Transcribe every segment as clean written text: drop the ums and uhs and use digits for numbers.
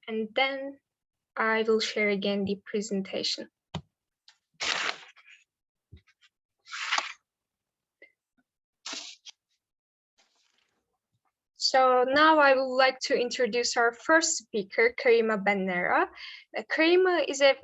and then I will share again the presentation. So now I would like to introduce our first speaker, Bennara. Karima is a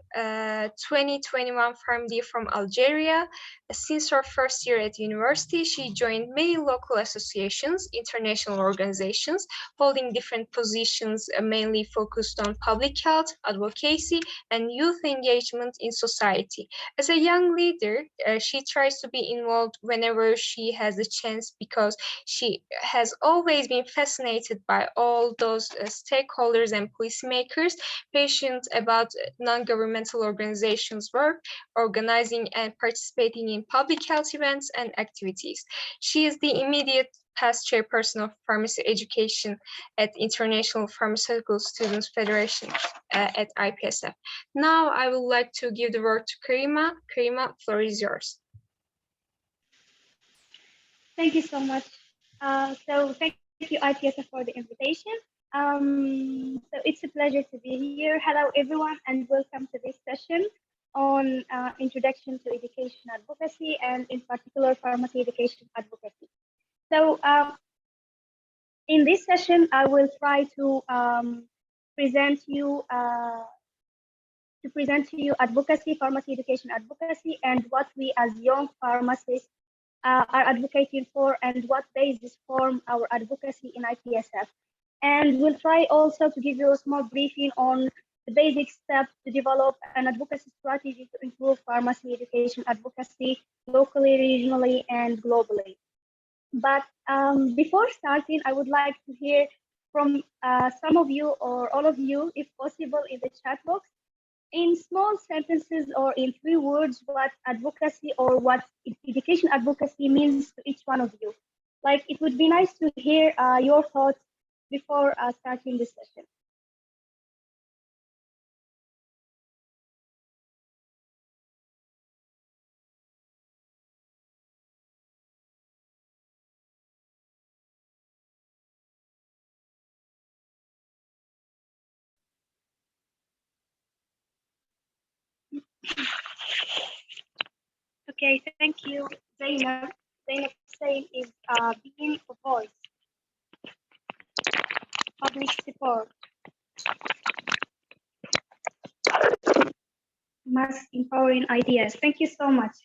2021 PharmD from Algeria. Since her first year at university, she joined many local associations, international organizations, holding different positions, mainly focused on public health, advocacy, and youth engagement in society. As a young leader, she tries to be involved whenever she has a chance because she has always been fascinated by all those stakeholders and policymakers passionate about non-governmental organizations' work, organizing and participating in public health events and activities. She is the immediate past chairperson of pharmacy education at International Pharmaceutical Students Federation at IPSF. Now I would like to give the word to Karima. Karima, floor is yours. Thank you so much. So thank you, IPSF, for the invitation. So it's a pleasure to be here. Hello, everyone, and welcome to this session on Introduction to Education Advocacy, and in particular, pharmacy education advocacy. So in this session, I will try to present you advocacy, pharmacy education advocacy, and what we as young pharmacists are advocating for, and what basis form our advocacy in IPSF. And we'll try also to give you a small briefing on the basic steps to develop an advocacy strategy to improve pharmacy education advocacy locally, regionally, and globally. But before starting, I would like to hear from some of you or all of you, if possible, in the chat box, in small sentences or in 3 words, what advocacy or what education advocacy means to each one of you. Like, it would be nice to hear your thoughts before starting this session. Okay, thank you, Zainab. Zainab saying is being a voice, public support, mass empowering ideas. Thank you so much.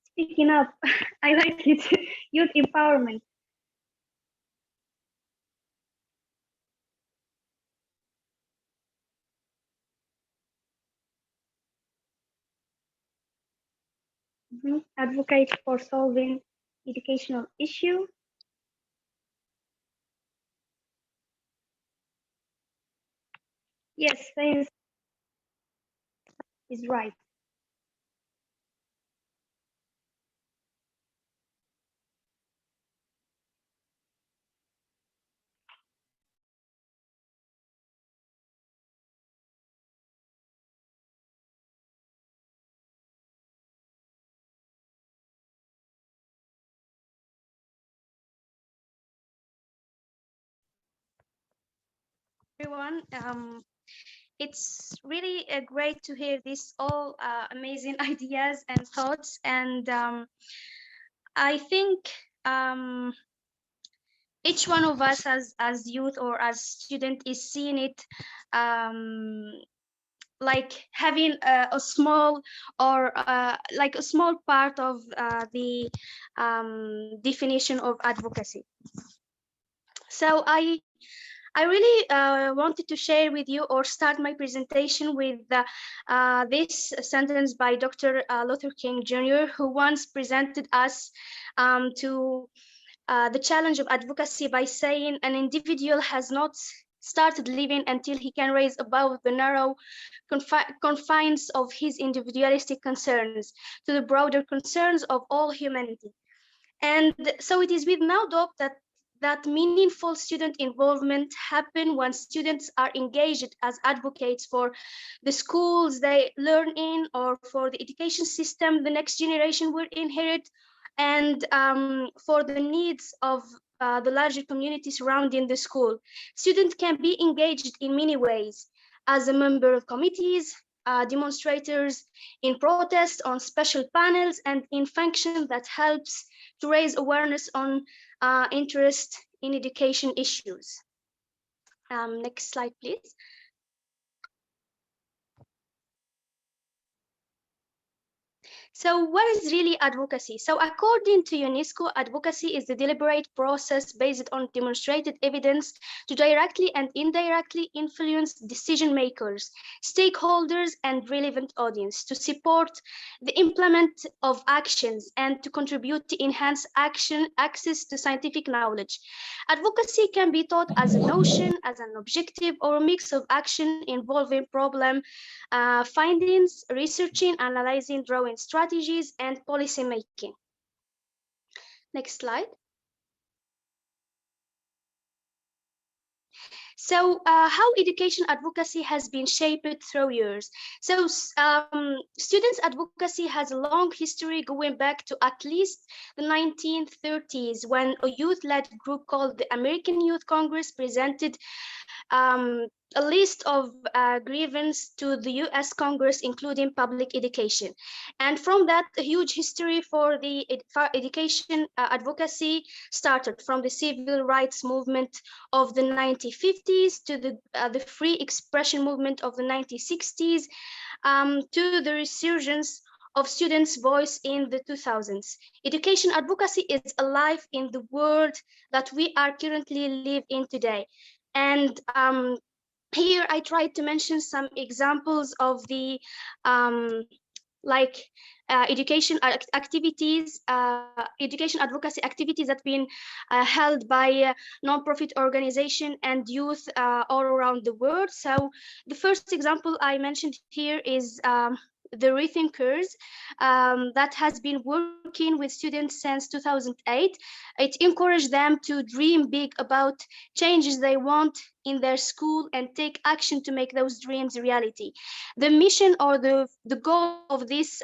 Speaking up, I like it. Youth empowerment. Advocate for solving educational issue. Yes, science is right. Everyone. It's really great to hear these all amazing ideas and thoughts, and I think each one of us as youth or as student is seeing it like having a small or like a small part of the definition of advocacy. So I really wanted to share with you or start my presentation with this sentence by Dr. Luther King Jr., who once presented us to the challenge of advocacy by saying an individual has not started living until he can rise above the narrow confines of his individualistic concerns to the broader concerns of all humanity. And so it is with no doubt that that meaningful student involvement happen when students are engaged as advocates for the schools they learn in or for the education system the next generation will inherit, and for the needs of the larger community surrounding the school. Students can be engaged in many ways as a member of committees, demonstrators, in protests, on special panels, and in function that helps to raise awareness on interest in education issues. Next slide, please. So what is really advocacy? So according to UNESCO, advocacy is the deliberate process based on demonstrated evidence to directly and indirectly influence decision makers, stakeholders, and relevant audience to support the implement of actions and to contribute to enhance access to scientific knowledge. Advocacy can be taught as a notion, as an objective, or a mix of action involving problem findings, researching, analyzing, drawing strategies, and policy making. Next slide. So how education advocacy has been shaped through years. So students advocacy has a long history going back to at least the 1930s when a youth-led group called the American Youth Congress presented a list of grievances to the US Congress, including public education. And from that, a huge history for the education advocacy started from the civil rights movement of the 1950s to the free expression movement of the 1960s, to the resurgence of students' voice in the 2000s. Education advocacy is alive in the world that we are currently live in today. And here I tried to mention some examples of the like education activities, education advocacy activities that been held by non-profit organization and youth all around the world. So the first example I mentioned here is the Rethinkers that has been working with students since 2008. It encouraged them to dream big about changes they want in their school and take action to make those dreams reality. The mission or the goal of this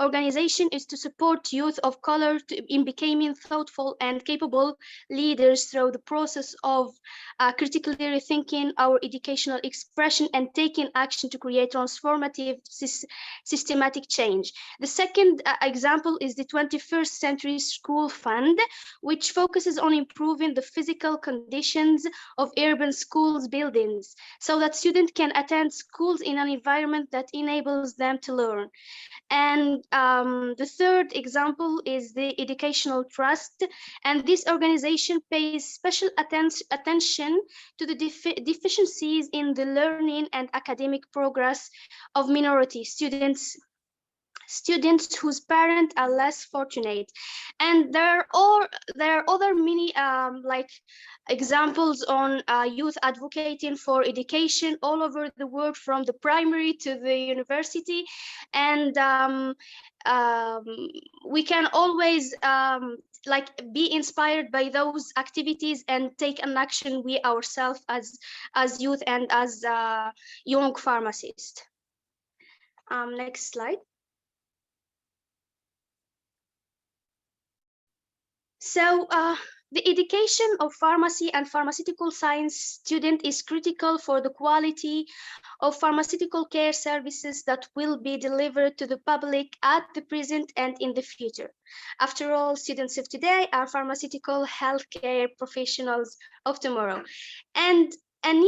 organization is to support youth of color in becoming thoughtful and capable leaders through the process of critically rethinking our educational expression and taking action to create transformative systematic change. The second example is the 21st Century School Fund, which focuses on improving the physical conditions of urban schools buildings so that students can attend schools in an environment that enables them to learn. And the third example is the Educational Trust, and this organization pays special attention to the deficiencies in the learning and academic progress of minority students whose parents are less fortunate. And there are other many like examples on youth advocating for education all over the world, from the primary to the university. And we can always like be inspired by those activities and take an action we ourselves as youth and as young pharmacists. Next slide. So the education of pharmacy and pharmaceutical science student is critical for the quality of pharmaceutical care services that will be delivered to the public at the present and in the future. After all, students of today are pharmaceutical healthcare professionals of tomorrow. And an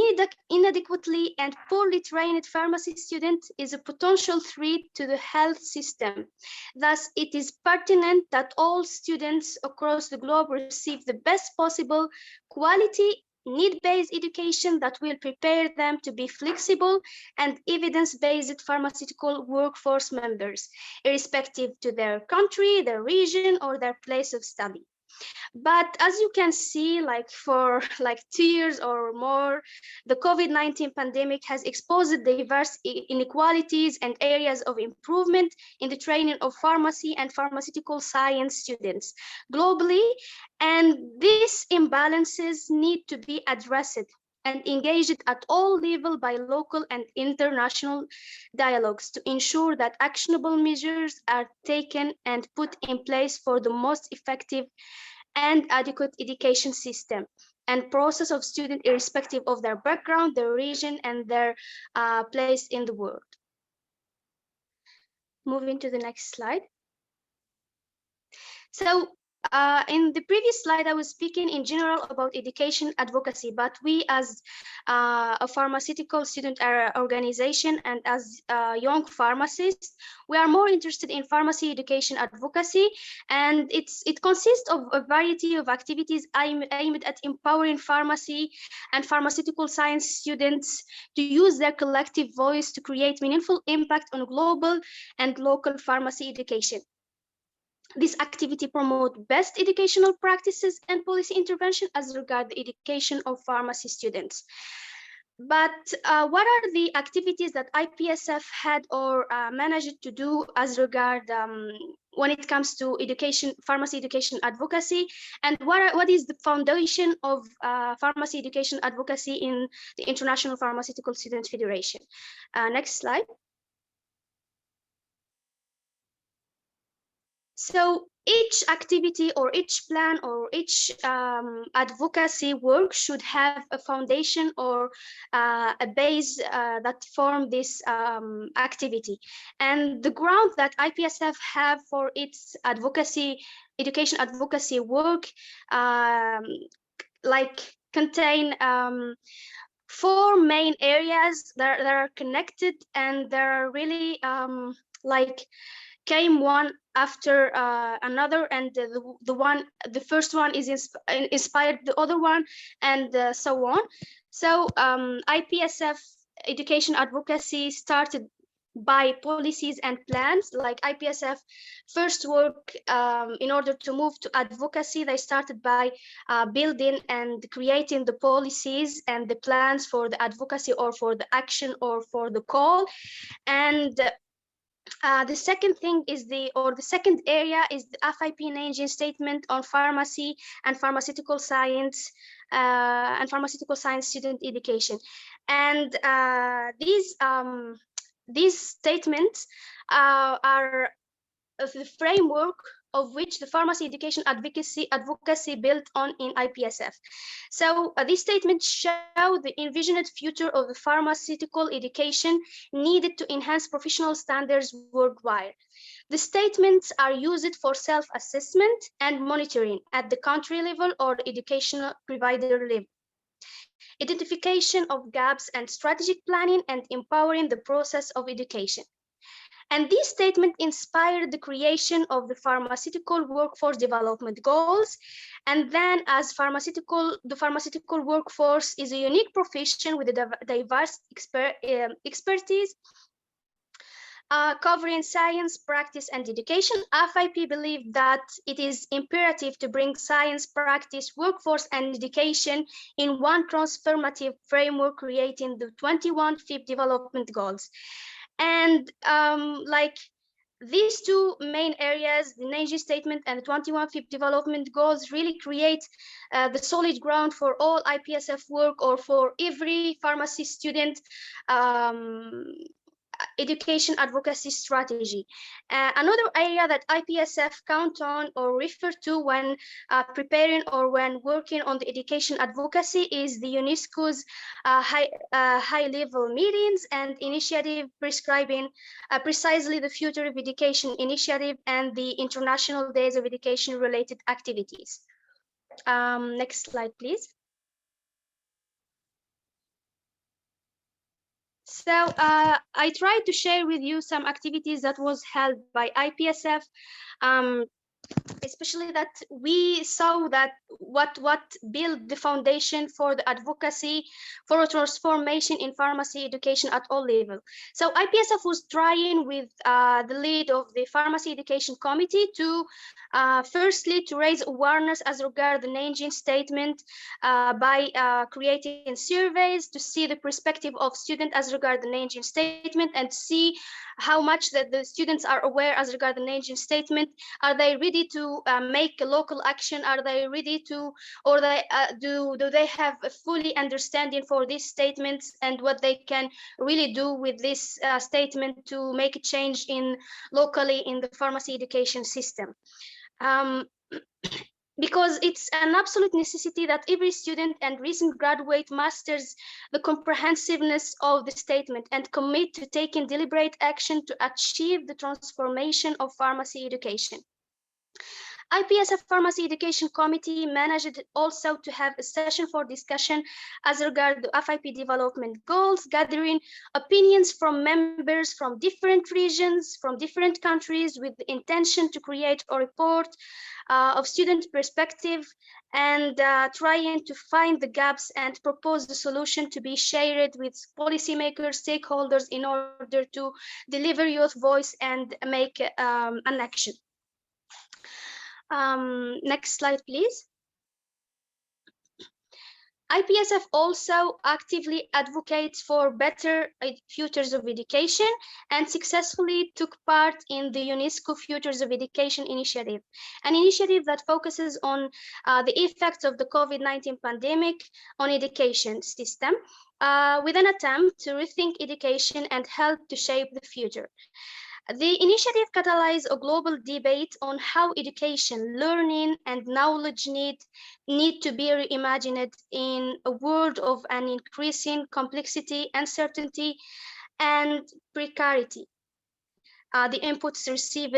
inadequately and poorly trained pharmacy student is a potential threat to the health system. Thus, it is pertinent that all students across the globe receive the best possible quality, need-based education that will prepare them to be flexible and evidence-based pharmaceutical workforce members, irrespective to their country, their region, or their place of study. But as you can see, like for like 2 years or more, the COVID-19 pandemic has exposed diverse inequalities and areas of improvement in the training of pharmacy and pharmaceutical science students globally. And these imbalances need to be addressed and engaged at all levels by local and international dialogues to ensure that actionable measures are taken and put in place for the most effective and adequate education system and process of students irrespective of their background, their region, and their place in the world. Moving to the next slide. So in the previous slide, I was speaking in general about education advocacy, but we as a pharmaceutical student organization and as young pharmacists, we are more interested in pharmacy education advocacy, and it consists of a variety of activities aimed at empowering pharmacy and pharmaceutical science students to use their collective voice to create meaningful impact on global and local pharmacy education. This activity promotes best educational practices and policy intervention as regards the education of pharmacy students. But what are the activities that IPSF had or managed to do as regard when it comes to education, pharmacy education advocacy, and what is the foundation of pharmacy education advocacy in the International Pharmaceutical Students Federation? Next slide. So each activity or each plan or each advocacy work should have a foundation or a base that form this activity. And the ground that IPSF have for its education advocacy work like contain 4 main areas that are connected, and they're really like came one after another, and the first one is inspired the other one, and so on. So IPSF education advocacy started by policies and plans. Like IPSF first work in order to move to advocacy, they started by building and creating the policies and the plans for the advocacy or for the action or for the call. And the second thing is the second area is the FIP Nanjing statement on pharmacy and pharmaceutical science student education. And these statements are the framework of which the pharmacy education advocacy built on in IPSF. So these statements show the envisioned future of the pharmaceutical education needed to enhance professional standards worldwide. The statements are used for self-assessment and monitoring at the country level or educational provider level, identification of gaps and strategic planning, and empowering the process of education. And this statement inspired the creation of the pharmaceutical workforce development goals. And then as the pharmaceutical workforce is a unique profession with a diverse expertise, covering science, practice, and education, FIP believed that it is imperative to bring science, practice, workforce, and education in one transformative framework, creating the 21 FIP development goals. And like these 2 main areas, the Nanjing statement and the 21 FIP development goals, really create the solid ground for all IPSF work or for every pharmacy student education advocacy strategy. Another area that IPSF count on or refer to when preparing or when working on the education advocacy is the UNESCO's high-level meetings and initiative prescribing precisely the Future of Education initiative and the International Days of Education related activities. Next slide, please. So I tried to share with you some activities that was held by IPSF especially that we saw that what built the foundation for the advocacy for a transformation in pharmacy education at all levels. So IPSF was trying with the lead of the pharmacy education committee to firstly to raise awareness as regard the Nanjing statement by creating surveys to see the perspective of students as regard the Nanjing statement and see how much that the students are aware as regard the Nanjing statement. Are they ready to make a local action? Are they ready to, or they do they have a fully understanding for these statements and what they can really do with this statement to make a change in locally in the pharmacy education system? Um, because it's an absolute necessity that every student and recent graduate masters the comprehensiveness of the statement and commit to taking deliberate action to achieve the transformation of pharmacy education. IPSF Pharmacy Education Committee managed also to have a session for discussion as regard the FIP development goals, gathering opinions from members from different regions, from different countries, with the intention to create a report of student perspective and trying to find the gaps and propose the solution to be shared with policymakers, stakeholders in order to deliver youth voice and make an action. Next slide, please. IPSF also actively advocates for better futures of education and successfully took part in the UNESCO Futures of Education initiative, an initiative that focuses on the effects of the COVID-19 pandemic on education system with an attempt to rethink education and help to shape the future. The initiative catalyzed a global debate on how education, learning, and knowledge need to be reimagined in a world of an increasing complexity, uncertainty, and precarity. The inputs received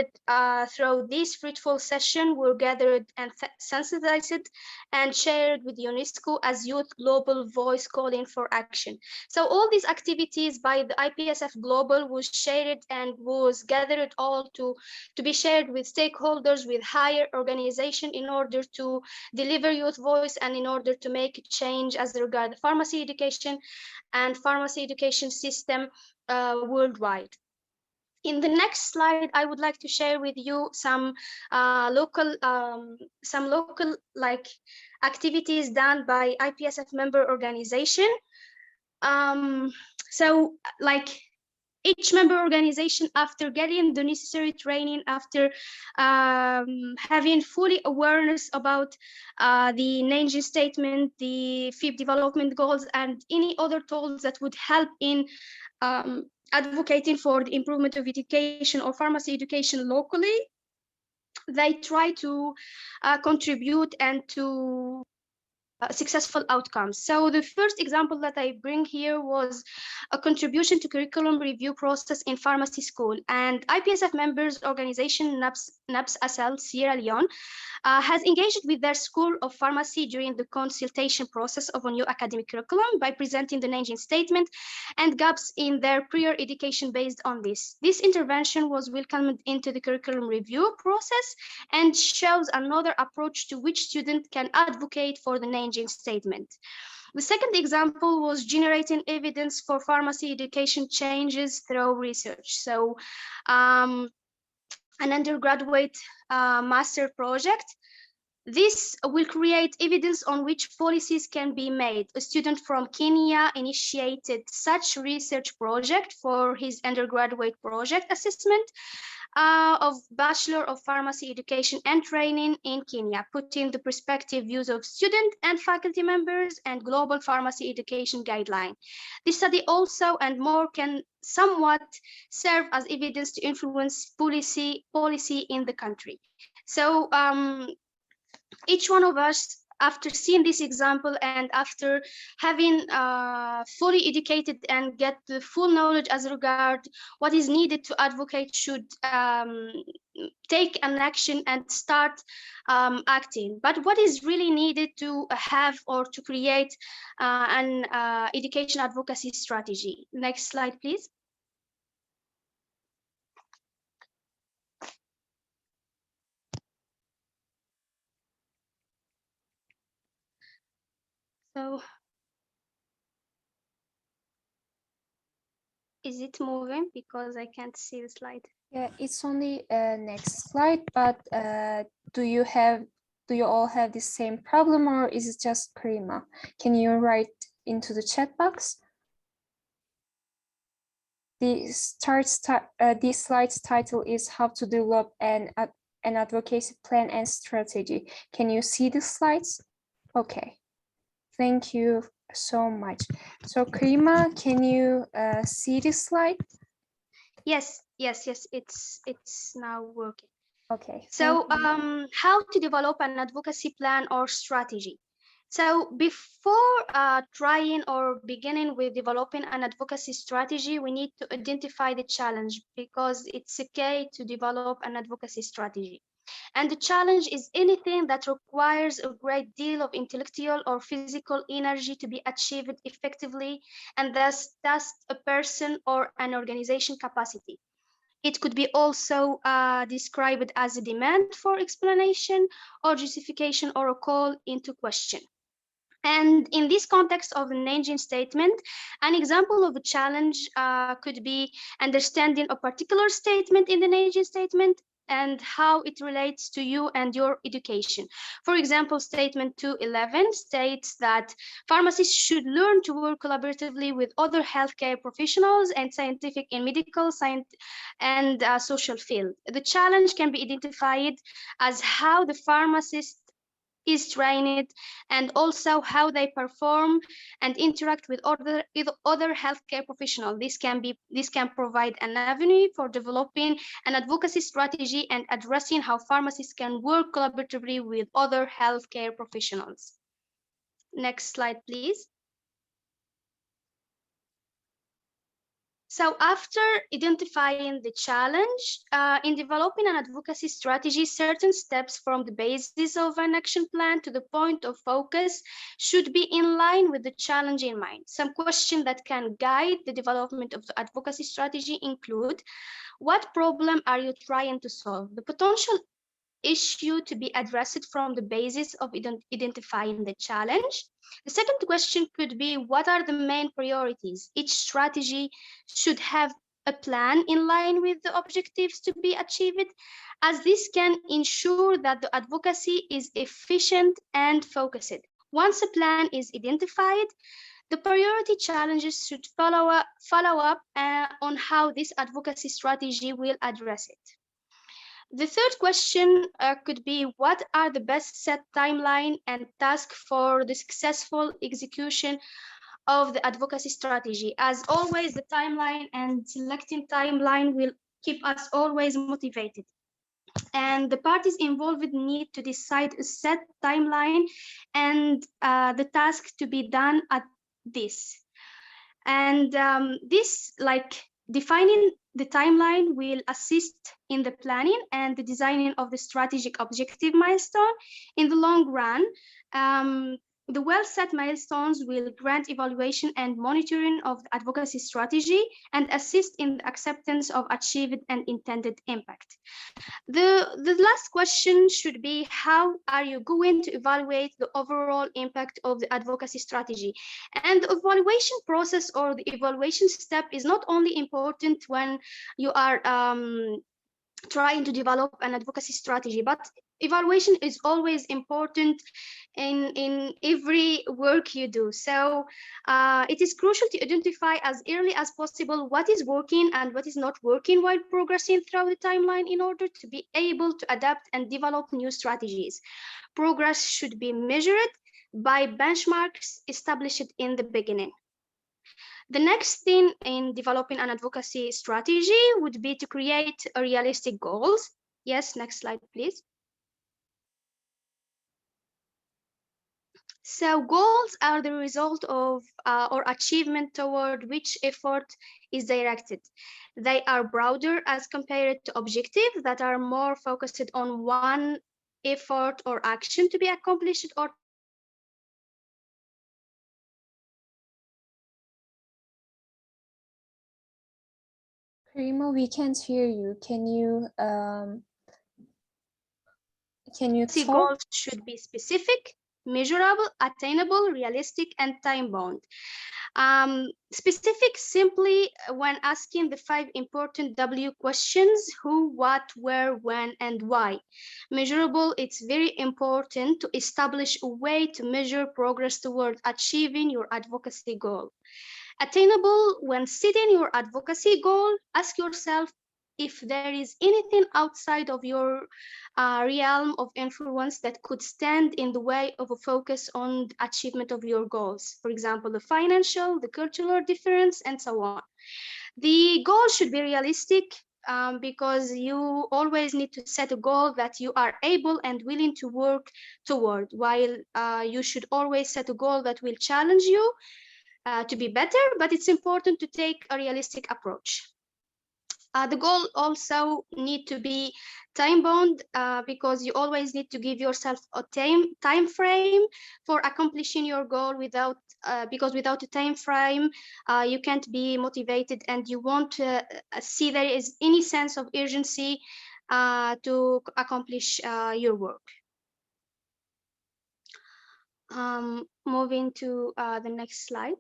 through this fruitful session were gathered and sensitized and shared with UNESCO as Youth Global Voice calling for action. So all these activities by the IPSF Global was shared and was gathered all to be shared with stakeholders, with higher organization in order to deliver youth voice and in order to make a change as regard the pharmacy education and pharmacy education system worldwide. In the next slide, I would like to share with you some local like activities done by IPSF member organization. So like each member organization, after getting the necessary training, after having fully awareness about the Nanjing statement, the FIP development goals, and any other tools that would help in advocating for the improvement of education or pharmacy education locally, they try to contribute and to successful outcomes. So the first example that I bring here was a contribution to curriculum review process in pharmacy school, and IPSF members organization NAPS ASL Sierra Leone has engaged with their School of Pharmacy during the consultation process of a new academic curriculum by presenting the Nanjing statement and gaps in their prior education based on this. This intervention was welcomed into the curriculum review process and shows another approach to which students can advocate for the Nanjing statement. The second example was generating evidence for pharmacy education changes through research. So an undergraduate master project. This will create evidence on which policies can be made. A student from Kenya initiated such research project for his undergraduate project assessment of Bachelor of Pharmacy Education and Training in Kenya, putting the perspective views of student and faculty members and global pharmacy education guideline. This study also and more can somewhat serve as evidence to influence policy in the country. So each one of us, after seeing this example and after having fully educated and get the full knowledge as regard what is needed to advocate, should take an action and start acting. But what is really needed to have or to create an education advocacy strategy? Next slide, please. So is it moving? Because I can't see the slide. Yeah, it's only next slide, but do you all have the same problem, or is it just Karima? Can you write into the chat box? The slide's title is How to Develop an Advocacy Plan and Strategy. Can you see the slides? Okay, thank you so much. So Karima, can you see this slide? Yes, it's now working. Okay. So how to develop an advocacy plan or strategy. So before trying or beginning with developing an advocacy strategy, we need to identify the challenge, because it's okay to develop an advocacy strategy. And the challenge is anything that requires a great deal of intellectual or physical energy to be achieved effectively, and thus test a person or an organization capacity. It could be also described as a demand for explanation or justification or a call into question. And in this context of an engine statement, an example of a challenge could be understanding a particular statement in the engine statement and how it relates to you and your education. For example, statement 211 states that pharmacists should learn to work collaboratively with other healthcare professionals and scientific and medical science and social field. The challenge can be identified as how the pharmacist is trained, and also how they perform and interact with other healthcare professionals. This can provide an avenue for developing an advocacy strategy and addressing how pharmacists can work collaboratively with other healthcare professionals. Next slide, please. So after identifying the challenge, in developing an advocacy strategy, certain steps from the basis of an action plan to the point of focus should be in line with the challenge in mind. Some questions that can guide the development of the advocacy strategy include: what problem are you trying to solve? The potential issue to be addressed from the basis of identifying the challenge. The second question could be: what are the main priorities? Each strategy should have a plan in line with the objectives to be achieved, as this can ensure that the advocacy is efficient and focused. Once a plan is identified, the priority challenges should follow up on how this advocacy strategy will address it. The third question could be: what are the best set timeline and task for the successful execution of the advocacy strategy? As always, the timeline and selecting timeline will keep us always motivated. And the parties involved need to decide a set timeline and the task to be done at this. And this, like, defining the timeline will assist in the planning and the designing of the strategic objective milestone. In the long run, the well-set milestones will grant evaluation and monitoring of the advocacy strategy and assist in the acceptance of achieved and intended impact. The last question should be: how are you going to evaluate the overall impact of the advocacy strategy? And the evaluation process or the evaluation step is not only important when you are trying to develop an advocacy strategy, but evaluation is always important in every work you do. So it is crucial to identify as early as possible what is working and what is not working while progressing through the timeline in order to be able to adapt and develop new strategies. Progress should be measured by benchmarks established in the beginning. The next thing in developing an advocacy strategy would be to create a realistic goals. Yes, next slide, please. So goals are the result of or achievement toward which effort is directed. They are broader as compared to objectives that are more focused on one effort or action to be accomplished or Karima, we can't hear you. Can you talk? goals should be specific. measurable, attainable, realistic, and time-bound. Specific simply when asking the 5 important W questions: who, what, where, when, and why. Measurable, it's very important to establish a way to measure progress toward achieving your advocacy goal. Attainable, when setting your advocacy goal, ask yourself if there is anything outside of your realm of influence that could stand in the way of a focus on the achievement of your goals. For example, the financial, the cultural difference, and so on. The goal should be realistic, because you always need to set a goal that you are able and willing to work toward, while you should always set a goal that will challenge you to be better, but it's important to take a realistic approach. The goal also need to be time bound, because you always need to give yourself a time frame for accomplishing your goal. Because without a time frame, you can't be motivated, and you won't see there is any sense of urgency to accomplish your work. Moving to the next slide.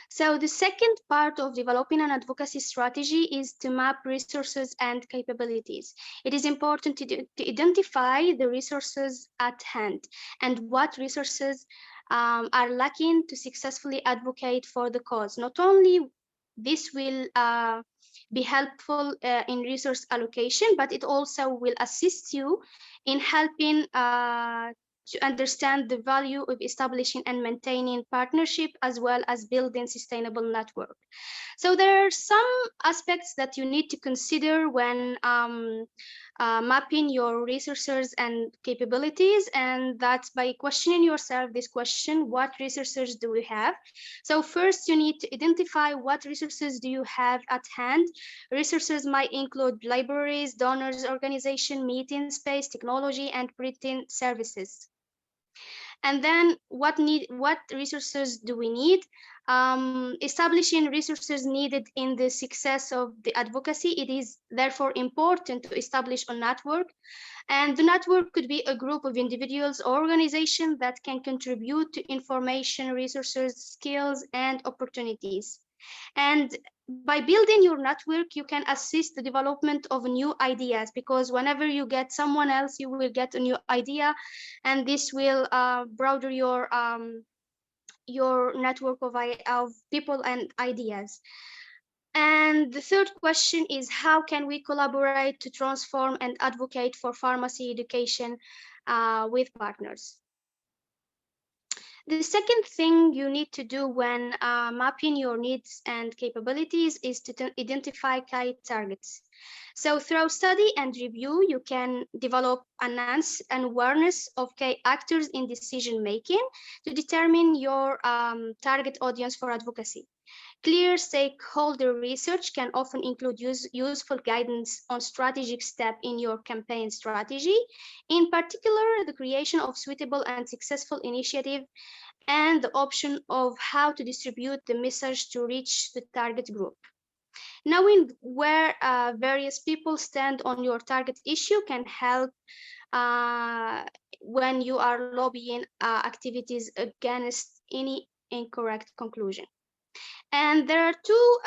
So the second part of developing an advocacy strategy is to map resources and capabilities. It is important to identify the resources at hand and what resources are lacking to successfully advocate for the cause. Not only this will be helpful in resource allocation, but it also will assist you in helping to understand the value of establishing and maintaining partnership, as well as building sustainable network. So there are some aspects that you need to consider when mapping your resources and capabilities, and that's by questioning yourself this question: what resources do we have? So first, you need to identify what resources do you have at hand. Resources might include libraries, donors, organization, meeting space, technology, and printing services. And then what resources do we need? Establishing resources needed in the success of the advocacy. It is therefore important to establish a network, and the network could be a group of individuals or organizations that can contribute to information, resources, skills, and opportunities. And by building your network, you can assist the development of new ideas, because whenever you get someone else, you will get a new idea, and this will broaden your network of people and ideas. And the third question is, how can we collaborate to transform and advocate for pharmacy education with partners? The second thing you need to do when mapping your needs and capabilities is to identify key targets. So through study and review, you can develop an awareness of key actors in decision making to determine your target audience for advocacy. Clear stakeholder research can often include useful guidance on strategic steps in your campaign strategy, in particular, the creation of suitable and successful initiative and the option of how to distribute the message to reach the target group. Knowing where various people stand on your target issue can help when you are lobbying activities against any incorrect conclusion. And there are two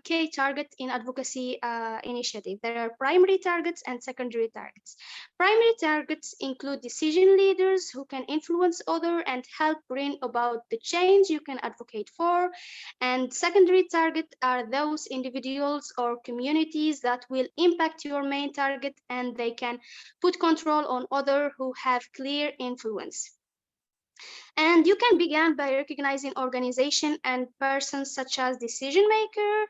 key targets in advocacy initiative. There are primary targets and secondary targets. Primary targets include decision leaders who can influence others and help bring about the change you can advocate for. And secondary targets are those individuals or communities that will impact your main target, and they can put control on others who have clear influence. And you can begin by recognizing organizations and persons such as decision maker,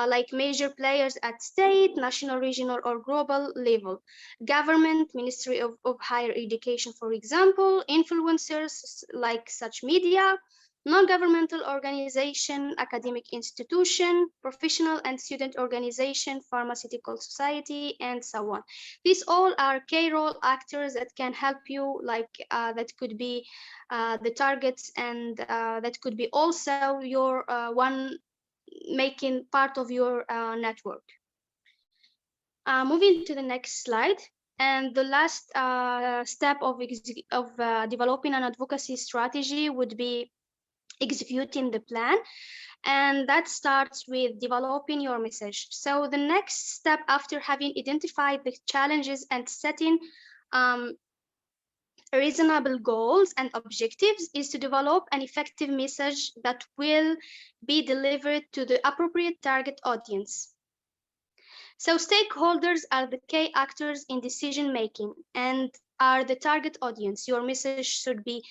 like major players at state, national, regional, or global level. Government, Ministry of Higher Education, for example, influencers like such media, non-governmental organization, academic institution, professional and student organization, pharmaceutical society, and so on. These all are key role actors that can help you, like that could be the targets, and that could be also your one making part of your network. Moving to the next slide. And the last step of developing an advocacy strategy would be executing the plan, and that starts with developing your message. So the next step after having identified the challenges and setting reasonable goals and objectives is to develop an effective message that will be delivered to the appropriate target audience. So stakeholders are the key actors in decision making and are the target audience. Your message should be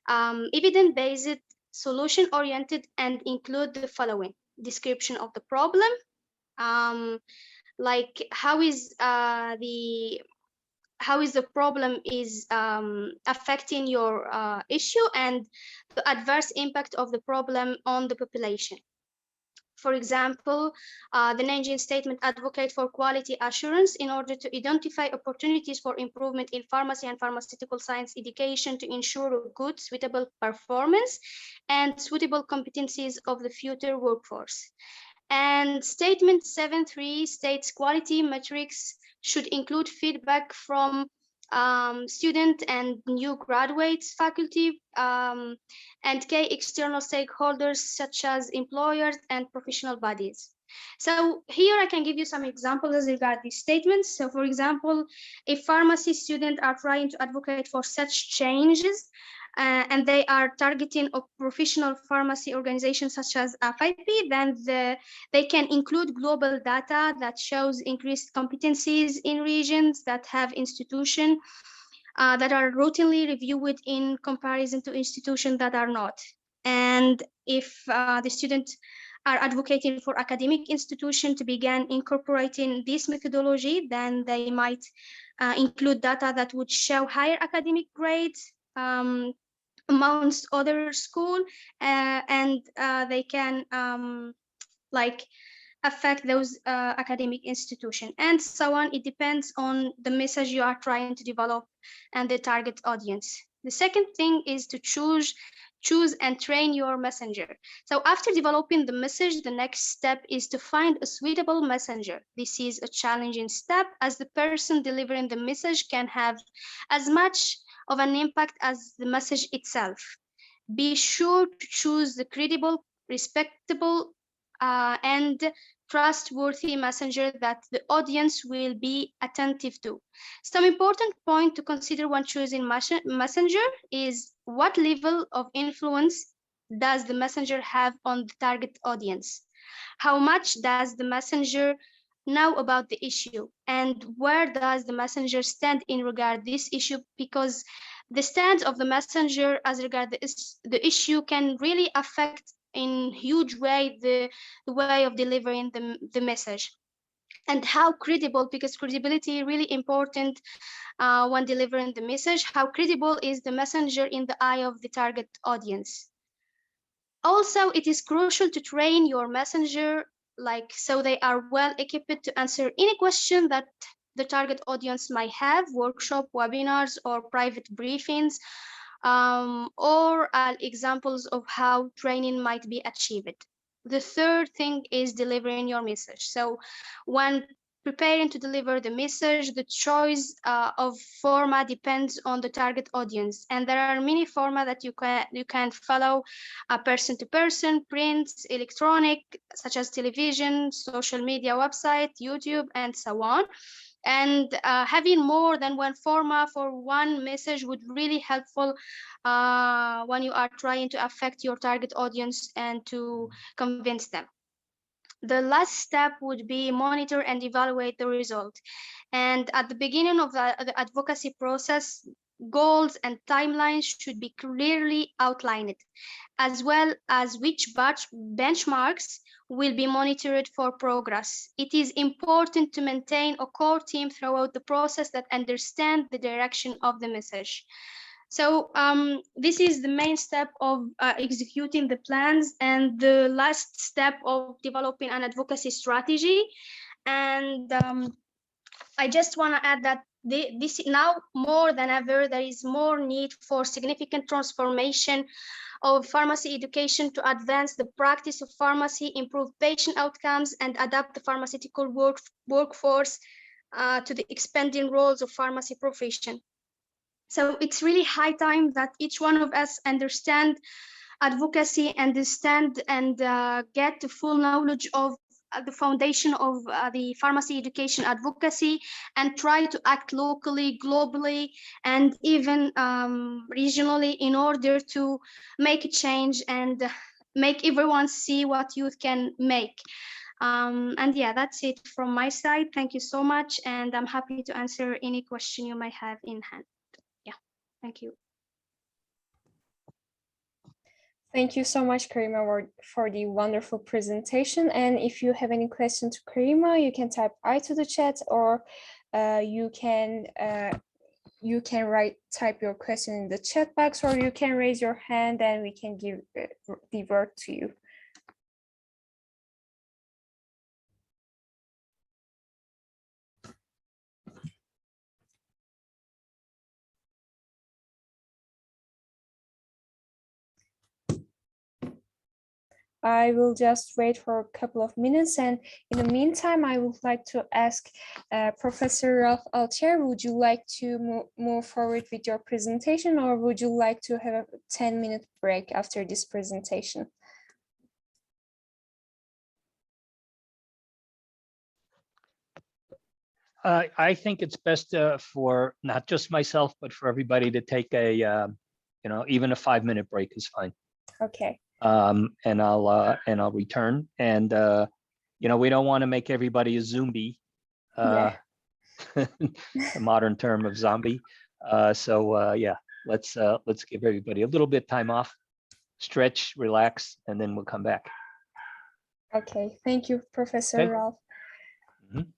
evidence-based, solution-oriented, and include the following: description of the problem, like how is the problem is affecting your issue, and the adverse impact of the problem on the population. For example, the Nanjing statement advocate for quality assurance in order to identify opportunities for improvement in pharmacy and pharmaceutical science education to ensure a good, suitable performance and suitable competencies of the future workforce. And statement 7.3 states quality metrics should include feedback from student and new graduates, faculty, and key external stakeholders such as employers and professional bodies. So here I can give you some examples as regard these statements. So for example, if pharmacy students are trying to advocate for such changes, and they are targeting a professional pharmacy organizations such as FIP, then they can include global data that shows increased competencies in regions that have institutions that are routinely reviewed in comparison to institutions that are not. And if the students are advocating for academic institutions to begin incorporating this methodology, then they might include data that would show higher academic grades amongst other school, and they can like affect those academic institutions and so on. It depends on the message you are trying to develop and the target audience. The second thing is to choose and train your messenger. So after developing the message, the next step is to find a suitable messenger. This is a challenging step as the person delivering the message can have as much of an impact as the message itself. Be sure to choose the credible, respectable, and trustworthy messenger that the audience will be attentive to. Some important point to consider when choosing messenger is what level of influence does the messenger have on the target audience? How much does the messenger know about the issue? And where does the messenger stand in regard this issue? Because the stance of the messenger as regard the issue can really affect in huge way the way of delivering the message. And how credible, because credibility really important when delivering the message, how credible is the messenger in the eye of the target audience. Also, it is crucial to train your messenger so they are well equipped to answer any question that the target audience might have, workshop, webinars, or private briefings, or examples of how training might be achieved. The third thing is delivering your message. So when preparing to deliver the message, the choice of format depends on the target audience, and there are many formats that you can follow: person to person, print, electronic, such as television, social media, website, YouTube, and so on. And having more than one format for one message would really helpful when you are trying to affect your target audience and to convince them. The last step would be monitor and evaluate the result. And at the beginning of the advocacy process, goals and timelines should be clearly outlined, as well as which benchmarks will be monitored for progress. It is important to maintain a core team throughout the process that understand the direction of the message. So this is the main step of executing the plans and the last step of developing an advocacy strategy. And I just want to add that this now more than ever, there is more need for significant transformation of pharmacy education to advance the practice of pharmacy, improve patient outcomes, and adapt the pharmaceutical workforce to the expanding roles of pharmacy profession. So it's really high time that each one of us understand advocacy, understand and get the full knowledge of the foundation of the pharmacy education advocacy, and try to act locally, globally, and even regionally in order to make a change and make everyone see what youth can make. And yeah, that's it from my side. Thank you so much, and I'm happy to answer any question you might have in hand. Yeah, thank you. Thank you so much, Karima, for the wonderful presentation. And if you have any questions to Karima, you can type I to the chat, or you can type your question in the chat box, or you can raise your hand and we can give the word to you. I will just wait for a couple of minutes, and in the meantime, I would like to ask Professor Ralph Altier, would you like to move forward with your presentation, or would you like to have a 10-minute break after this presentation? I think it's best for not just myself, but for everybody to take a, even a 5-minute break is fine. Okay. And I'll return. And we don't want to make everybody a zombie, Yeah. a modern term of zombie. Yeah, let's give everybody a little bit of time off, stretch, relax, and then we'll come back. Okay, thank you, Professor Okay. Ralph. Mm-hmm.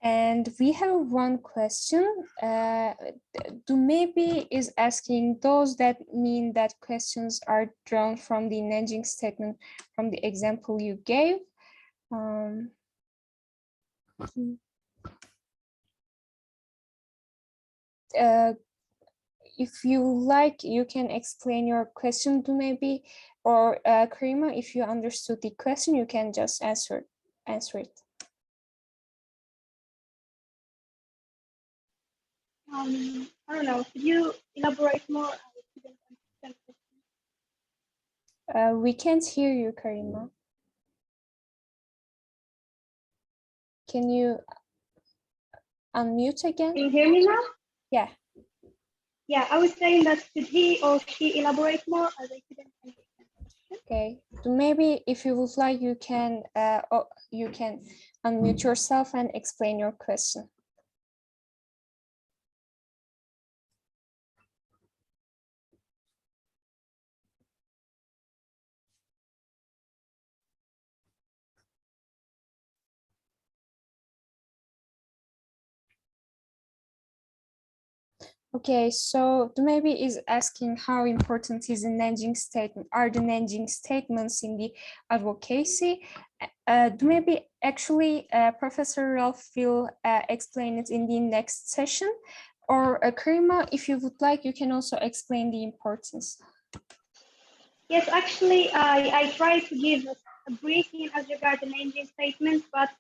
And we have one question. Maybe is asking, does that mean that questions are drawn from the Nanjing statement from the example you gave? If you like, you can explain your question to maybe, or Karima, if you understood the question, you can just answer it. I don't know. Could you elaborate more? We can't hear you, Karima. Can you unmute again? Can you hear me now? Yeah. Yeah, I was saying that could he or she elaborate more, as I couldn't understand. Okay. Maybe if you would like, you can unmute yourself and explain your question. Okay, so maybe is asking how important is the Nanjing statement? Are the Nanjing statements in the advocacy? Maybe actually Professor Ralph will explain it in the next session. Or Karima, if you would like, you can also explain the importance. Yes, actually, I tried to give a briefing as regards the Nanjing statement, but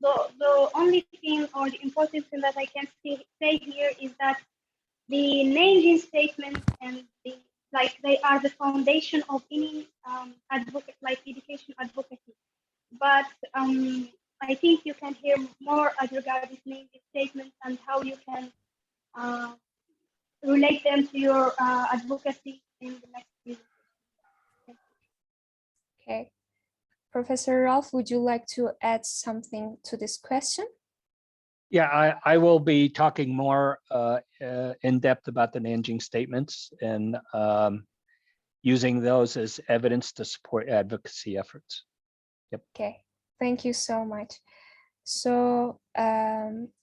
the only thing or the important thing that I can say here is that the Nanjing statement and they are the foundation of any education advocacy. But I think you can hear more as regards this Nanjing statement and how you can relate them to your advocacy in the next video. Okay. Professor Ralph, would you like to add something to this question? Yeah, I will be talking more in depth about the Nanjing statements and using those as evidence to support advocacy efforts. Yep. Okay, thank you so much. So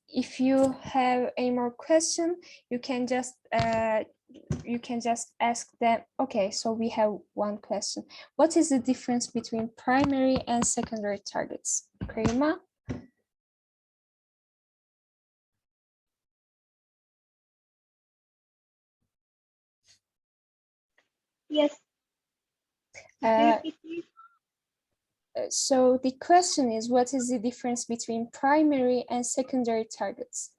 if you have any more question, you can just ask them. Okay, so we have one question. What is the difference between primary and secondary targets? Karima? Yes. So the question is, what is the difference between primary and secondary targets?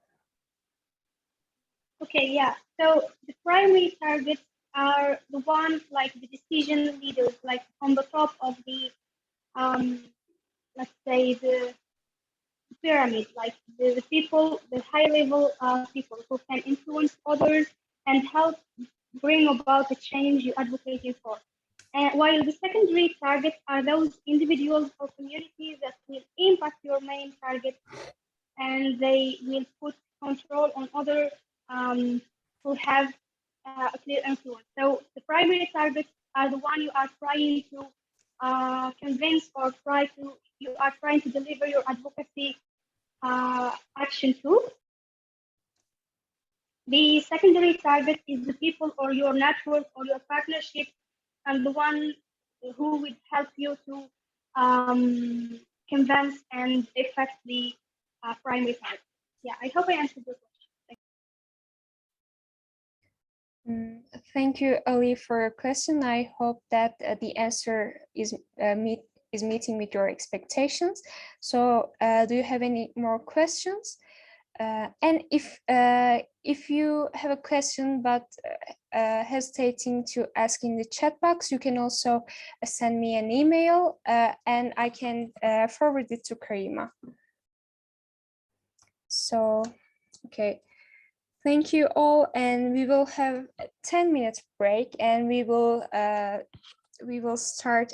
Okay, yeah. So the primary targets are the ones like the decision leaders, like on the top of the, let's say the pyramid, like the people, the high level people who can influence others and help bring about the change you're advocating for. And while the secondary targets are those individuals or communities that will impact your main target, and they will put control on other who have a clear influence. So the primary targets are the one you are trying to convince or you are trying to deliver your advocacy action to. The secondary target is the people or your network or your partnership, and the one who would help you to convince and affect the primary target. Yeah, I hope I answered your question. Thank you, Ali, for your question. I hope that the answer is meeting with your expectations. So, do you have any more questions? And if you have a question but hesitating to ask in the chat box, you can also send me an email and I can forward it to Karima. So, okay. Thank you all, and we will have a 10 minutes break, and we will start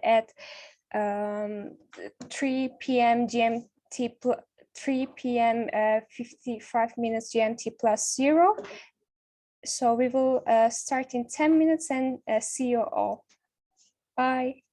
at 3 p.m. GMT 3 p.m. 55 minutes GMT plus 0. So we will start in 10 minutes and see you all. Bye.